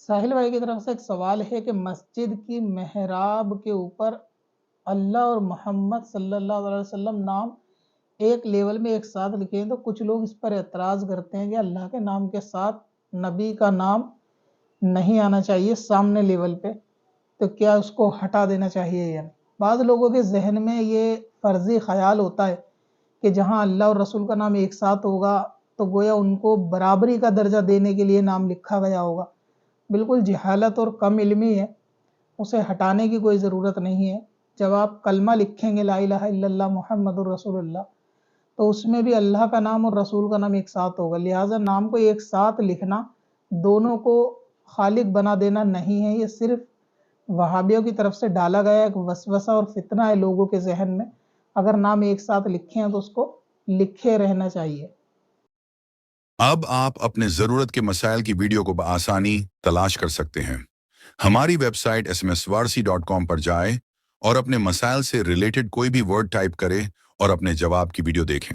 साहिल भाई की तरफ से एक सवाल है कि मस्जिद की मेहराब के ऊपर अल्लाह और मोहम्मद सल्लल्लाहु अलैहि वसल्लम नाम एक लेवल में एक साथ लिखे हैं, तो कुछ लोग इस पर एतराज़ करते हैं कि अल्लाह के नाम के साथ नबी का नाम नहीं आना चाहिए सामने लेवल पे, तो क्या उसको हटा देना चाहिए या नहीं। बाद लोगों के जहन में ये फर्जी ख्याल होता है कि जहाँ अल्लाह और रसूल का नाम एक साथ होगा तो गोया उनको बराबरी का दर्जा देने के लिए नाम लिखा गया होगा। बिल्कुल जहालत और कम इल्मी है, उसे हटाने की कोई ज़रूरत नहीं है। जब आप कलमा लिखेंगे ला इलाहा इल्लल्लाह मुहम्मदुर रसूलुल्लाह, तो उसमें भी अल्लाह का नाम और रसूल का नाम एक साथ होगा। लिहाजा नाम को एक साथ लिखना दोनों को खालिक बना देना नहीं है, ये सिर्फ वहाबियों की तरफ से डाला गया एक वसवसा और फितना है लोगों के जहन में। अगर नाम एक साथ लिखे हैं तो उसको लिखे रहना चाहिए। अब आप अपने ज़रूरत के मसाइल की वीडियो को आसानी तलाश कर सकते हैं। हमारी वेबसाइट smswarsi.com पर जाएं और अपने मसाइल से रिलेटेड कोई भी वर्ड टाइप करें और अपने जवाब की वीडियो देखें।